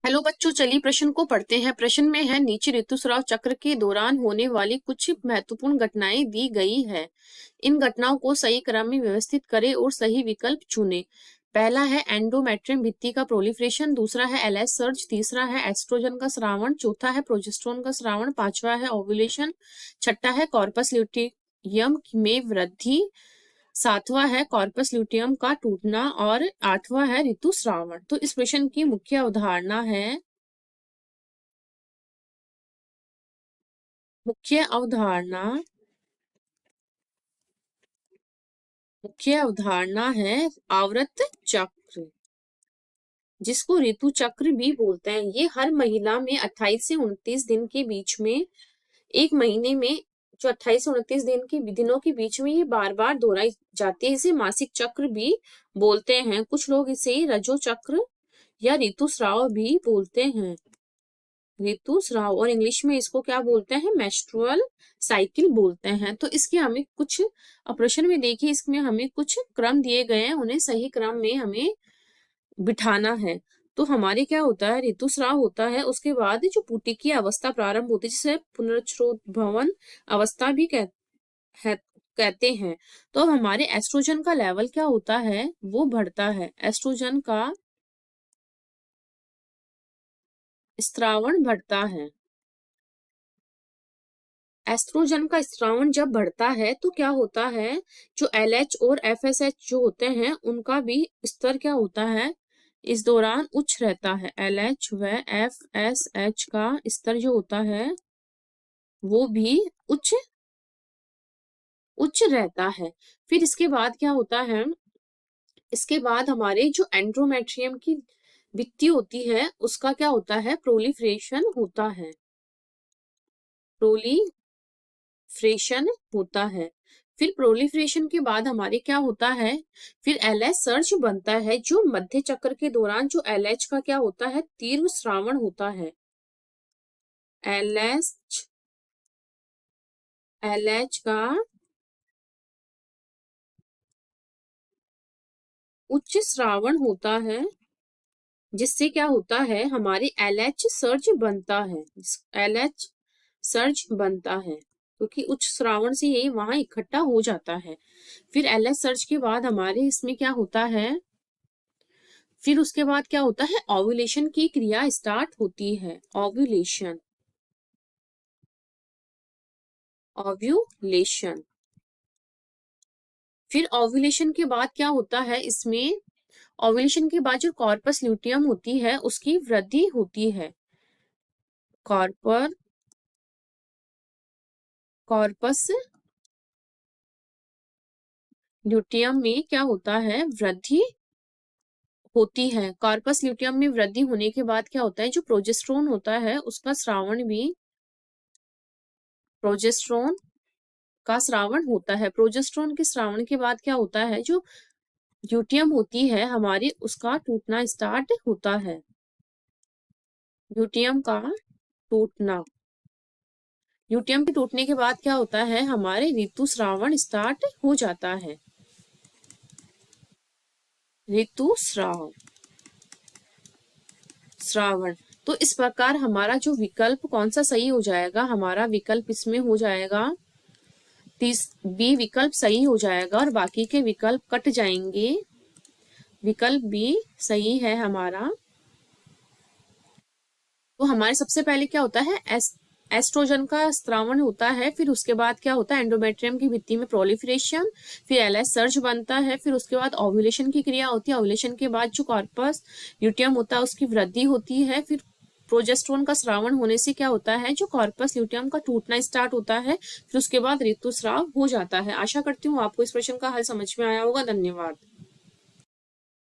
Hello बच्चों, चलिए प्रश्न को पढ़ते हैं। प्रश्न में है, नीचे ऋतुस्राव चक्र के दौरान होने वाली कुछ महत्वपूर्ण घटनाएं दी गई है। इन घटनाओं को सही क्रम में व्यवस्थित करें और सही विकल्प चुनें। पहला है एंडोमेट्रियम भित्ति का प्रोलिफरेशन, दूसरा है एलएच सर्ज, तीसरा है एस्ट्रोजन का स्रावण, चौथा है प्रोजेस्टेरोन का स्रावण, पांचवा है ओव्यूलेशन, छठा है कॉर्पस ल्यूटियम में वृद्धि, सातवां है कॉर्पस ल्यूटियम का टूटना और आठवां है ऋतुस्रावण। तो इस प्रश्न की मुख्य अवधारणा है मुख्य अवधारणा है आवर्त चक्र, जिसको ऋतु चक्र भी बोलते हैं। ये हर महिला में 28 से 29 दिन के बीच में, एक महीने में जो 28 से 29 दिनों के बीच में ये बार बार दोहराई जाती है। इसे मासिक चक्र भी बोलते हैं। कुछ लोग इसे रजो चक्र या ऋतुस्राव भी बोलते हैं। ऋतुस्राव, और इंग्लिश में इसको क्या बोलते हैं? मेंस्ट्रुअल साइकिल बोलते हैं। तो इसके हमें कुछ प्रश्न में देखिए, इसमें हमें कुछ क्रम दिए गए हैं, उन्हें सही क्रम में हमें बिठाना है। तो हमारे क्या होता है? ऋतुस्राव होता है, उसके बाद जो पुटी की अवस्था प्रारंभ होती है, जिसे पुनरुत्भवन अवस्था भी कहते हैं। तो अब हमारे एस्ट्रोजन का लेवल क्या होता है? वो बढ़ता है। एस्ट्रोजन का स्रावण बढ़ता है। एस्ट्रोजन का स्रावण जब बढ़ता है तो क्या होता है? जो एलएच और एफएसएच जो होते हैं, उनका भी स्तर क्या होता है? इस दौरान उच्च रहता है। एलएच व एफएसएच का स्तर जो होता है वो भी उच्च उच्च रहता है। फिर इसके बाद क्या होता है? इसके बाद हमारे जो एंड्रोमेट्रियम की भित्ति होती है, उसका क्या होता है? प्रोलिफरेशन होता है। प्रोलिफरेशन होता है। फिर प्रोलिफरेशन के बाद हमारे क्या होता है? फिर एलएच सर्ज बनता है। जो मध्य चक्र के दौरान जो एलएच का क्या होता है? तीव्र स्रावण होता है। एलएच का उच्च स्रावण होता है, जिससे क्या होता है? हमारे एलएच सर्ज बनता है। एलएच सर्ज बनता है क्योंकि उच्च श्रावण से यही वहां इकट्ठा हो जाता है। फिर एलएच सर्ज के बाद हमारे इसमें क्या होता है? फिर उसके बाद क्या होता है? ओव्यूलेशन की क्रिया स्टार्ट होती है। ओव्यूलेशन फिर ओव्यूलेशन के बाद क्या होता है? इसमें ओव्यूलेशन के बाद जो कॉर्पस ल्यूटियम होती है उसकी वृद्धि होती है। कॉर्पस ल्यूटियम में क्या होता है? वृद्धि होती है। कॉर्पस ल्यूटियम में वृद्धि होने के बाद क्या होता है? जो प्रोजेस्टेरोन होता है उसका स्रावण भी प्रोजेस्टेरोन का स्रावण होता है। प्रोजेस्टेरोन के स्रावण के बाद क्या होता है? जो ल्यूटियम होती है हमारी, उसका टूटना स्टार्ट होता है। ल्यूटियम का टूटना ल्यूटियम के टूटने के बाद क्या होता है? हमारे ऋतुस्रावण स्टार्ट हो जाता है। श्रावण। तो इस प्रकार हमारा जो विकल्प कौन सा सही हो जाएगा? हमारा विकल्प इसमें हो जाएगा बी विकल्प सही हो जाएगा और बाकी के विकल्प कट जाएंगे। विकल्प बी सही है हमारा। तो हमारे सबसे पहले क्या होता है? एस्ट्रोजन का स्रावण होता है। फिर उसके बाद क्या होता है? एंडोमेट्रियम की भित्ति में प्रोलिफरेशन, फिर एलएच सर्ज बनता है। फिर उसके बाद ओव्यूलेशन की क्रिया होती है। ओव्यूलेशन के बाद जो कॉर्पस ल्यूटियम होता है उसकी वृद्धि होती है। फिर प्रोजेस्टेरोन का स्रावण होने से क्या होता है? जो कॉर्पस ल्यूटियम का टूटना स्टार्ट होता है। फिर उसके बाद ऋतुस्राव हो जाता है। आशा करती हूँ आपको इस प्रश्न का हल समझ में आया होगा। धन्यवाद।